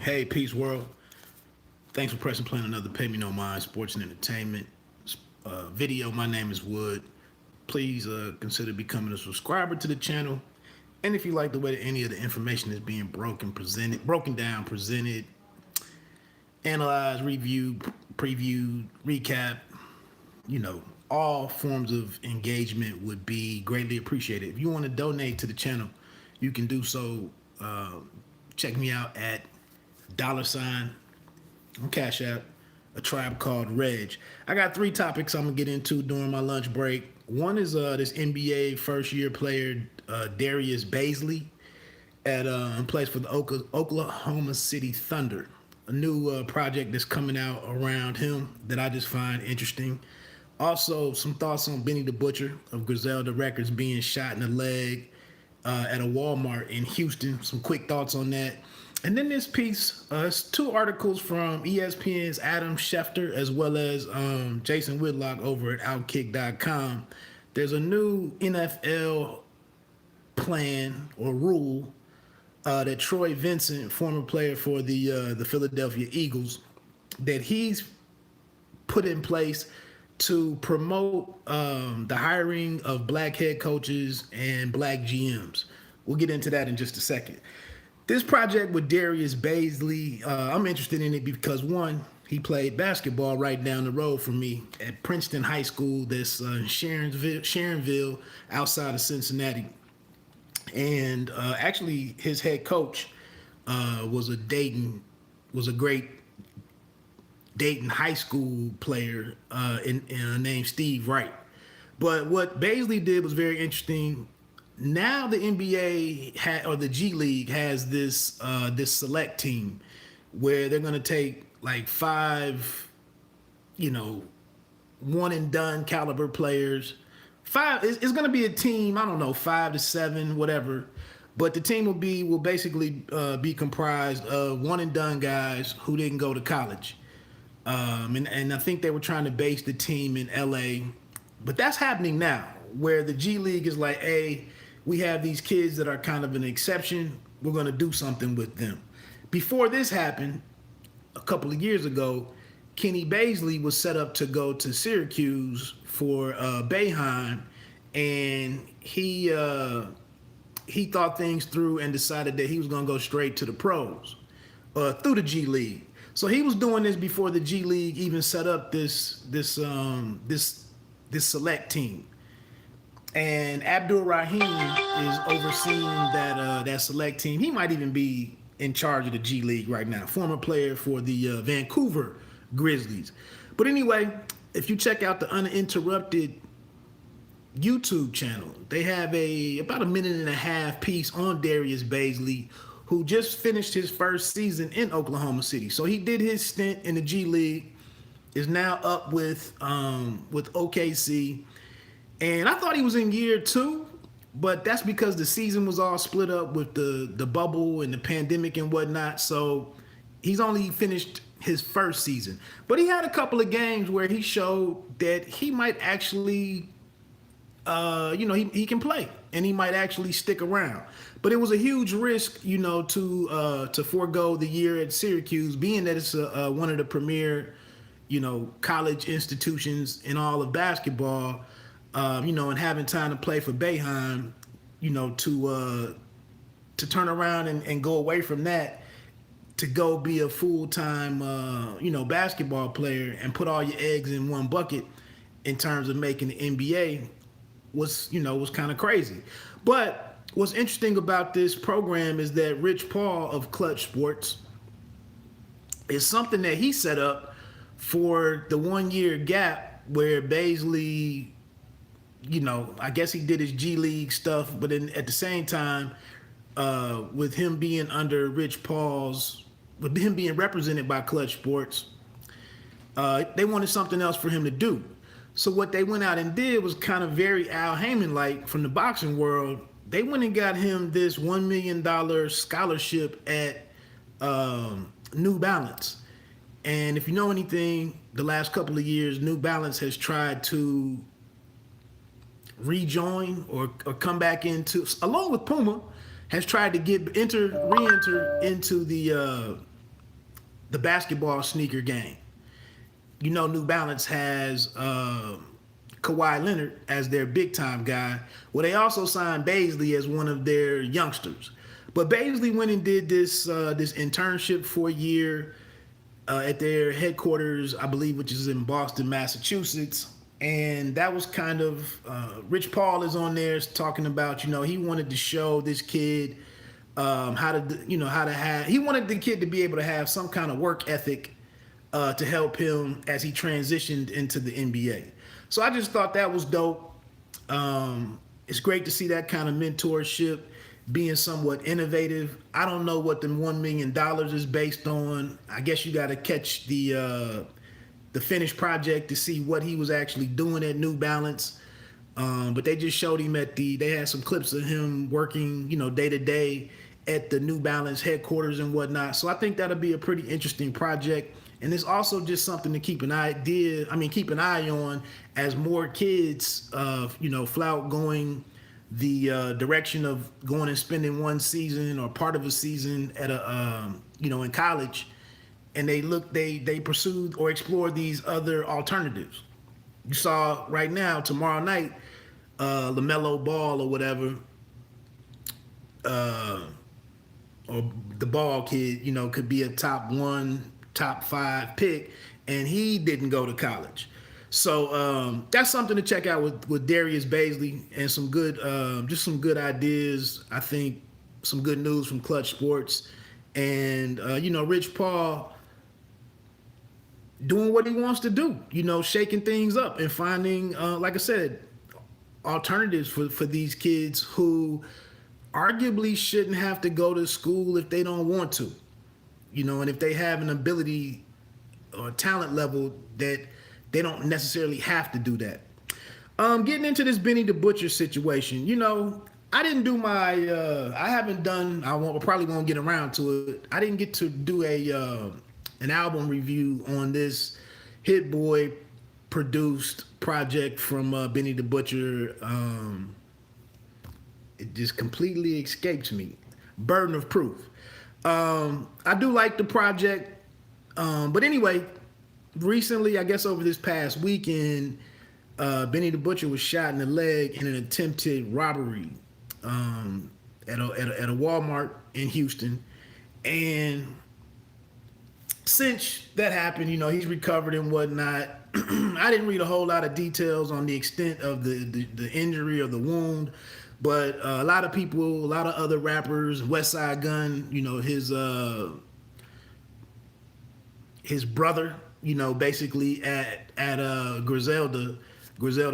Hey, peace world. Thanks for pressing play on another Pay Me No Mind Sports and Entertainment video. My name is Wood. Please consider becoming a subscriber to the channel. And if you like the way that any of the information is being broken down, presented, analyzed, reviewed, previewed, recap, you know, all forms of engagement would be greatly appreciated. If you want to donate to the channel, you can do so. Check me out at $ on Cash App, A Tribe Called Reg. I got three topics I'm gonna get into during my lunch break. One is this NBA first year player Darius Bazley plays for the Oklahoma City Thunder. A new project that's coming out around him that I just find interesting. Also, some thoughts on Benny the Butcher of Griselda Records being shot in the leg at a Walmart in Houston. Some quick thoughts on that. And then this piece, it's two articles from ESPN's Adam Schefter as well as Jason Whitlock over at Outkick.com. There's a new NFL plan or rule that Troy Vincent, former player for the Philadelphia Eagles, that he's put in place to promote the hiring of black head coaches and black GMs. We'll get into that in just a second. This project with Darius Bazley, I'm interested in it because one, he played basketball right down the road from me at Princeton High School, that's in Sharonville, outside of Cincinnati. And actually, his head coach was a great Dayton High School player named Steve Wright. But what Bazley did was very interesting. Now the NBA or the G League has this select team where they're gonna take like five, one and done caliber players. It's gonna be a team. I don't know, 5 to 7, whatever. But the team will basically be comprised of one and done guys who didn't go to college. And I think they were trying to base the team in LA, but that's happening now, where the G League is like, hey, we have these kids that are kind of an exception. We're going to do something with them. Before this happened, a couple of years ago, Kenny Bazley was set up to go to Syracuse for Boeheim, and he thought things through and decided that he was going to go straight to the pros through the G League. So he was doing this before the G League even set up this select team. And Abdul Rahim is overseeing that select team. He might even be in charge of the G League right now. Former player for the Vancouver Grizzlies. But anyway, if you check out the Uninterrupted YouTube channel, they have about a minute and a half piece on Darius Bazley, who just finished his first season in Oklahoma City. So he did his stint in the G League, is now up with OKC. And I thought he was in year 2, but that's because the season was all split up with the bubble and the pandemic and whatnot. So he's only finished his first season. But he had a couple of games where he showed that he might actually, he can play and he might actually stick around. But it was a huge risk, to forego the year at Syracuse, being that it's one of the premier, college institutions in all of basketball. And having time to play for Boeheim, to turn around and go away from that to go be a full-time, basketball player and put all your eggs in one bucket in terms of making the NBA was kind of crazy. But what's interesting about this program is that Rich Paul of Klutch Sports is something that he set up for the 1-year gap where Bazley, I guess he did his G League stuff, but then at the same time, with him being under Rich Paul's, with him being represented by Klutch Sports, they wanted something else for him to do. So what they went out and did was kind of very Al Heyman-like from the boxing world. They went and got him this $1 million scholarship at New Balance. And if you know anything, the last couple of years, New Balance has tried to rejoin or come back along with Puma, has tried to re-enter into the the basketball sneaker game. You know, New Balance has Kawhi Leonard as their big time guy. Well, they also signed Baisley as one of their youngsters. But Baisley went and did this internship for a year at their headquarters, I believe, which is in Boston, Massachusetts. And that was kind of Rich Paul is on there talking about, you know, he wanted to show this kid how to have. He wanted the kid to be able to have some kind of work ethic to help him as he transitioned into the NBA. So I just thought that was dope. It's great to see that kind of mentorship being somewhat innovative. I don't know what the $1 million is based on. I guess you got to catch the finished project to see what he was actually doing at New Balance. But they just showed him they had some clips of him working, you know, day to day at the New Balance headquarters and whatnot. So I think that'll be a pretty interesting project. And it's also just something to keep an eye on as more kids, flout going the direction of going and spending one season or part of a season at in college, and they pursued or explored these other alternatives. You saw right now, tomorrow night, LaMelo Ball or whatever, or the Ball kid, you know, could be a top 5 pick, and he didn't go to college. So that's something to check out with Darius Baisley, and some good ideas. I think some good news from Klutch Sports, and Rich Paul doing what he wants to do. You know, shaking things up and finding, like I said, alternatives for these kids who arguably shouldn't have to go to school if they don't want to. You know, and if they have an ability or talent level that they don't necessarily have to do that. Getting into this Benny the Butcher situation, you know, I didn't do my, I probably won't get around to it. I didn't get to do an album review on this Hit Boy produced project from Benny the Butcher. It just completely escapes me. Burden of Proof. I do like the project, but anyway, recently, I guess over this past weekend, Benny the Butcher was shot in the leg in an attempted robbery at a Walmart in Houston, and since that happened, you know, he's recovered and whatnot. I didn't read a whole lot of details on the extent of the injury or the wound. But a lot of people, a lot of other rappers, West Side Gun, you know, his brother, you know, basically at Griselda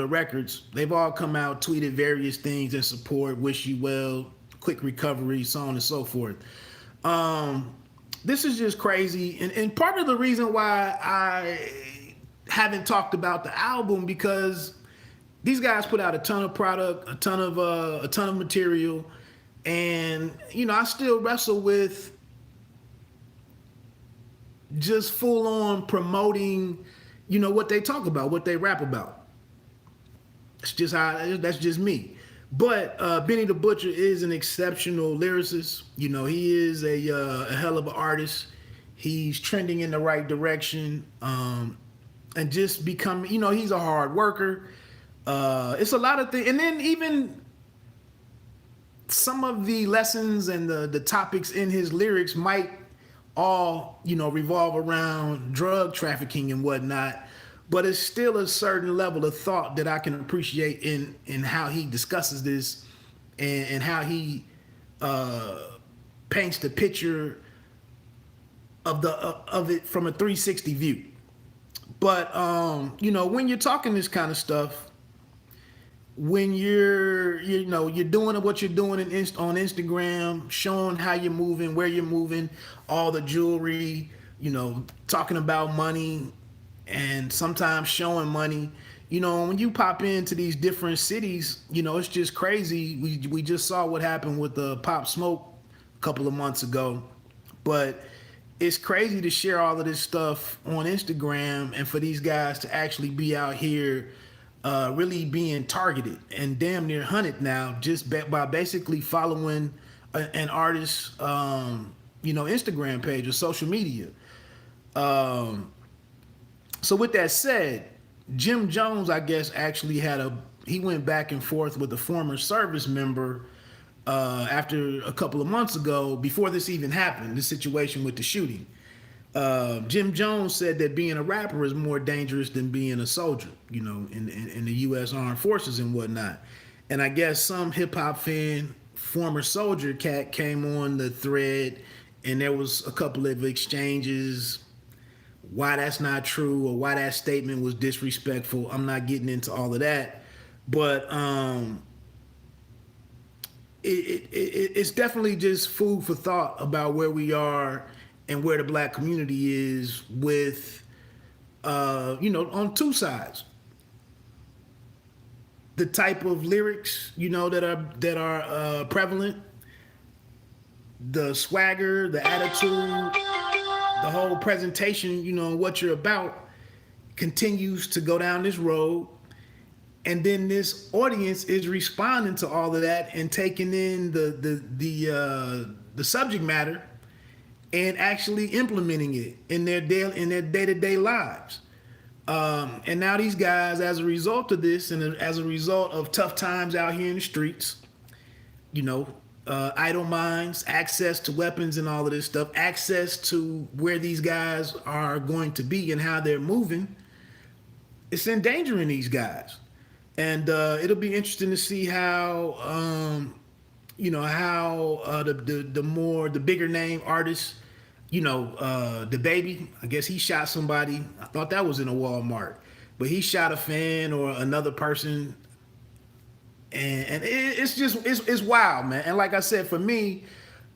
Records, they've all come out, tweeted various things in support, wish you well, quick recovery, so on and so forth. This is just crazy, and part of the reason why I haven't talked about the album, because these guys put out a ton of product, a ton of material, and you know, I still wrestle with just full on promoting, you know, what they talk about, what they rap about. That's just me. But Benny the Butcher is an exceptional lyricist. You know, he is a hell of an artist. He's trending in the right direction, and just becoming, you know, he's a hard worker. It's a lot of things, and then even some of the lessons and the topics in his lyrics might all, you know, revolve around drug trafficking and whatnot, but it's still a certain level of thought that I can appreciate in how he discusses this, and how he paints the picture of it from a 360 view. But you know, when you're talking this kind of stuff, when you're doing what you're doing on Instagram, showing how you're moving, where you're moving, all the jewelry, you know, talking about money, and sometimes showing money, you know, when you pop into these different cities, you know, it's just crazy. We just saw what happened with the Pop Smoke a couple of months ago, but it's crazy to share all of this stuff on Instagram, and for these guys to actually be out here really being targeted and damn near hunted now, just by basically following an artist's Instagram page or social media. So with that said, Jim Jones, I guess, actually he went back and forth with a former service member after a couple of months ago, before this even happened, this situation with the shooting. Jim Jones said that being a rapper is more dangerous than being a soldier, in the U.S. Armed Forces and whatnot. And I guess some hip hop fan, former soldier cat, came on the thread, and there was a couple of exchanges, why that's not true or why that statement was disrespectful. I'm not getting into all of that, but it's definitely just food for thought about where we are and where the black community is with, on two sides. The type of lyrics, that are prevalent, the swagger, the attitude, the whole presentation, what you're about, continues to go down this road. And then this audience is responding to all of that and taking in the subject matter and actually implementing it in their day-to-day lives. And now these guys, as a result of this, and as a result of tough times out here in the streets, idle minds, access to weapons and all of this stuff, access to where these guys are going to be and how they're moving, it's endangering these guys. And it'll be interesting to see how, the bigger name artists, the baby, I guess he shot somebody. I thought that was in a Walmart, but he shot a fan or another person. And it's wild, man. And like I said, for me,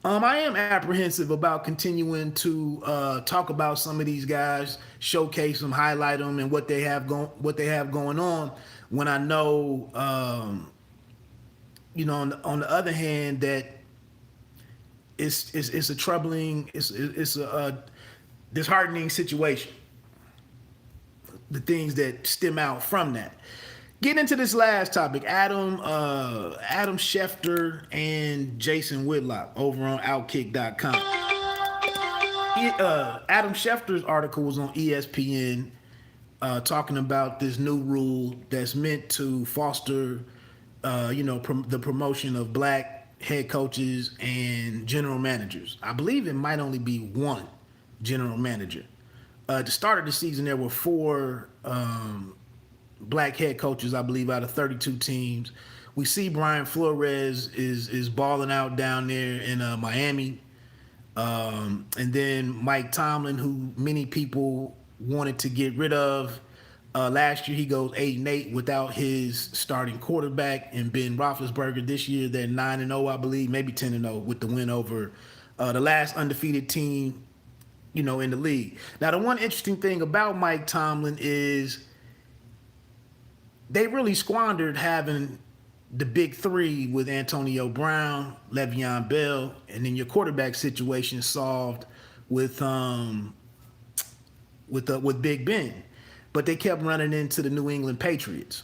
I am apprehensive about continuing to talk about some of these guys, showcase them, highlight them, and what they have going on. When I know, on the other hand, that it's a troubling, it's a disheartening situation. The things that stem out from that. Getting into this last topic, Adam Schefter and Jason Whitlock over on Outkick.com. Adam Schefter's article was on ESPN, talking about this new rule that's meant to foster, the promotion of black head coaches and general managers. I believe it might only be one general manager. At the start of the season, there were 4 black head coaches, I believe, out of 32 teams. We see Brian Flores is balling out down there in Miami. And then Mike Tomlin, who many people wanted to get rid of. Last year, he goes 8-8 without his starting quarterback, and Ben Roethlisberger. This year, they're 9-0, I believe, maybe 10-0 with the win over the last undefeated team, in the league. Now, the one interesting thing about Mike Tomlin is they really squandered having the big 3 with Antonio Brown, Le'Veon Bell, and then your quarterback situation solved with Big Ben. But they kept running into the New England Patriots.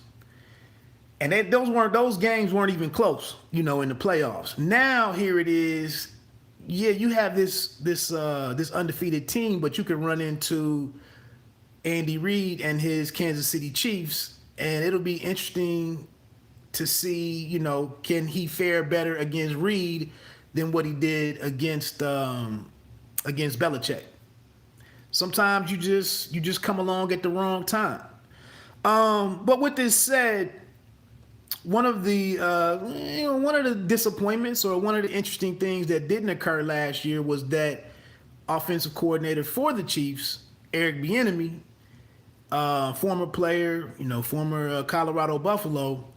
And those games weren't even close, in the playoffs. Now here it is. Yeah, you have this undefeated team, but you can run into Andy Reid and his Kansas City Chiefs, and it'll be interesting to see, can he fare better against Reid than what he did against Belichick. Sometimes you just come along at the wrong time. But with this said, one of the disappointments or one of the interesting things that didn't occur last year was that offensive coordinator for the Chiefs, Eric Bieniemy, former player, former Colorado Buffalo,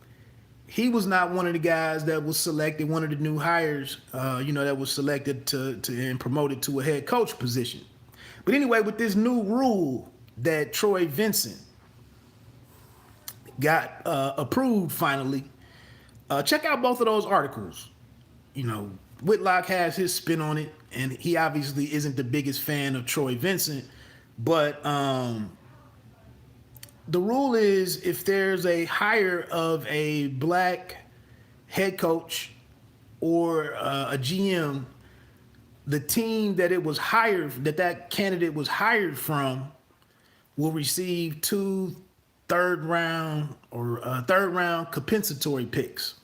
he was not one of the guys that was selected, one of the new hires, that was selected to and promoted to a head coach position. But anyway, with this new rule that Troy Vincent got approved finally, check out both of those articles. Whitlock has his spin on it, and he obviously isn't the biggest fan of Troy Vincent. But the rule is, if there's a hire of a black head coach or a GM, the team that it was hired, that candidate was hired from, will receive 2 third round compensatory picks.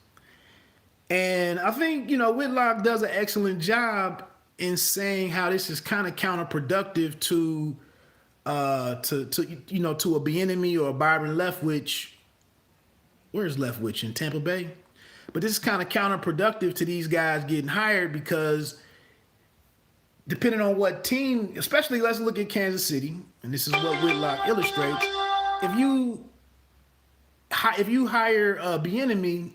And I think, Whitlock does an excellent job in saying how this is kind of counterproductive to a Bieniemy or a Byron Leftwich. Where's Leftwich? In Tampa Bay? But this is kind of counterproductive to these guys getting hired, because depending on what team, especially let's look at Kansas City, and this is what Whitlock illustrates. If you hire Bieniemy,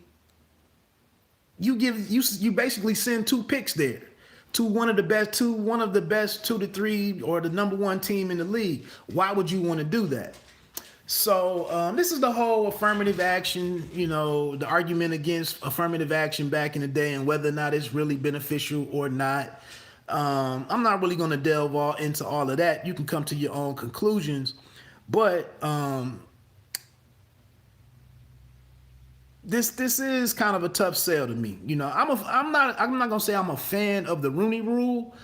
you basically send 2 picks there to one of the best 2 to 3 or the number 1 team in the league. Why would you want to do that? So this is the whole affirmative action, the argument against affirmative action back in the day and whether or not it's really beneficial or not. I'm not really going to delve into all of that. You can come to your own conclusions, but this is kind of a tough sell to me. I'm not gonna say I'm a fan of the Rooney Rule,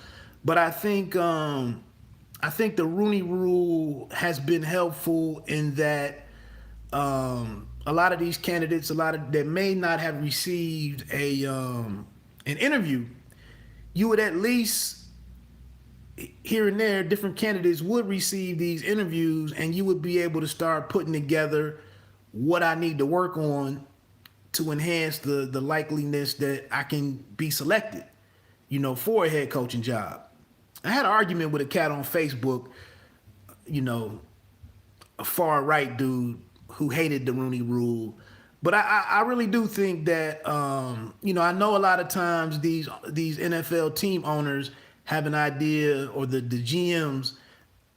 but I think the Rooney Rule has been helpful in that a lot of these candidates, that may not have received an interview, you would at least here and there, different candidates would receive these interviews, and you would be able to start putting together what I need to work on to enhance the likeliness that I can be selected, for a head coaching job. I had an argument with a cat on Facebook, a far right dude who hated the Rooney Rule. But I really do think that, I know a lot of times these NFL team owners have an idea, or the GMs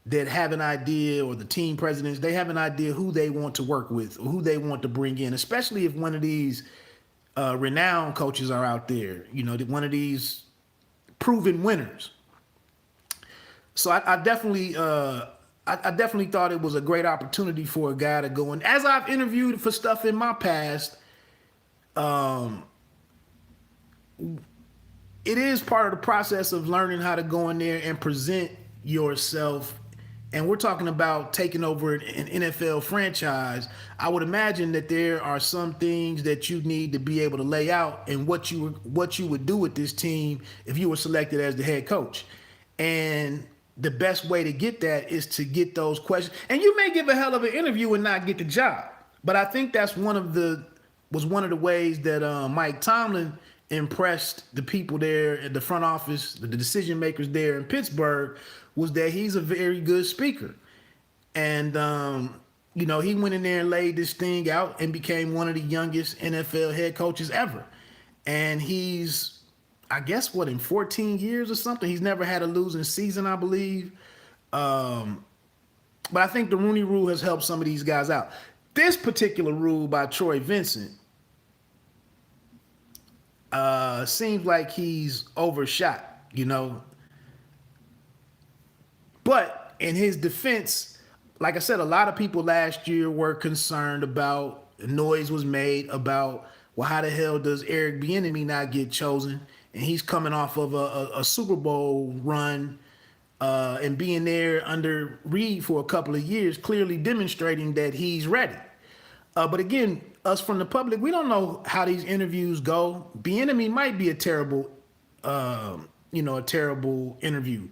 that have an idea, or the team presidents, they have an idea who they want to work with, or who they want to bring in, especially if one of these renowned coaches are out there, one of these proven winners. So I definitely thought it was a great opportunity for a guy to go in. As I've interviewed for stuff in my past, it is part of the process of learning how to go in there and present yourself. And we're talking about taking over an NFL franchise. I would imagine that there are some things that you need to be able to lay out, and what you would do with this team if you were selected as the head coach. And the best way to get that is to get those questions. And you may give a hell of an interview and not get the job. But I think that's one of the ways that Mike Tomlin impressed the people there at the front office, the decision makers there in Pittsburgh, was that he's a very good speaker. And, he went in there and laid this thing out and became one of the youngest NFL head coaches ever. And he's, I guess, in 14 years or something, he's never had a losing season, I believe. But I think the Rooney Rule has helped some of these guys out. This particular rule by Troy Vincent seems like he's overshot, But in his defense, like I said, a lot of people last year were concerned about, noise was made about, well, how the hell does Eric Bieniemy not get chosen? And he's coming off of a Super Bowl run and being there under Reed for a couple of years, clearly demonstrating that he's ready. But again, us from the public, we don't know how these interviews go. Bieniemy might be a terrible interview.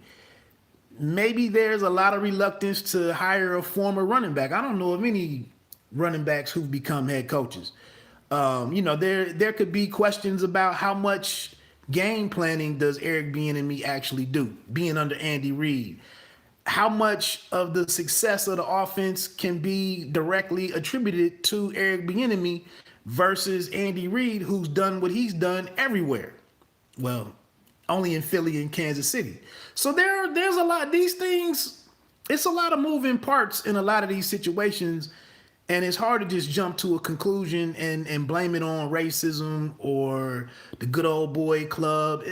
Maybe there's a lot of reluctance to hire a former running back. I don't know of any running backs who've become head coaches. There could be questions about how much game planning does Eric Bieniemy actually do, being under Andy Reid. How much of the success of the offense can be directly attributed to Eric Bieniemy versus Andy Reid, who's done what he's done everywhere? Well, only in Philly and Kansas City. So there's a lot of these things. It's a lot of moving parts in a lot of these situations, and it's hard to just jump to a conclusion and blame it on racism or the good old boy club.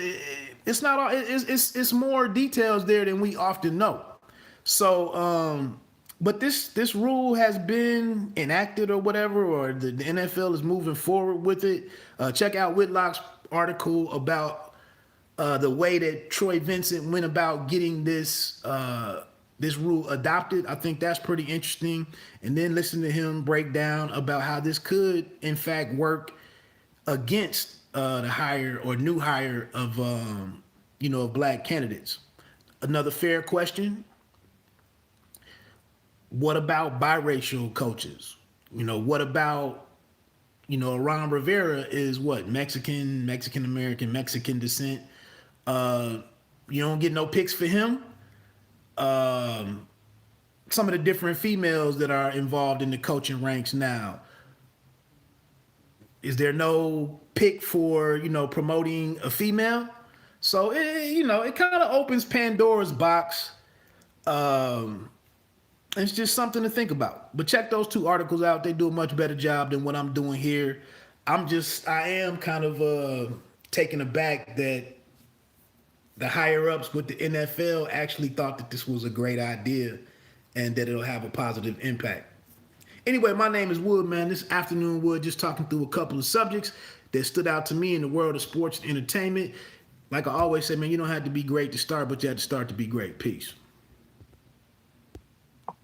It's not all. It's more details there than we often know. So, but this rule has been enacted or whatever, or the NFL is moving forward with it. Check out Whitlock's article about the way that Troy Vincent went about getting this rule adopted. I think that's pretty interesting. And then listen to him break down about how this could, in fact, work against the hire or new hire of of black candidates. Another fair question: what about biracial coaches? What about Ron Rivera is what, Mexican American, Mexican descent. You don't get no picks for him. Some of the different females that are involved in the coaching ranks now. Is there no pick for promoting a female? So it kind of opens Pandora's box. It's just something to think about. But check those 2 articles out. They do a much better job than what I'm doing here. I am kind of taken aback that the higher ups with the NFL actually thought that this was a great idea and that it'll have a positive impact. Anyway, my name is Wood, man. This afternoon, Wood, just talking through a couple of subjects that stood out to me in the world of sports and entertainment. Like I always say, man, you don't have to be great to start, but you have to start to be great. Peace.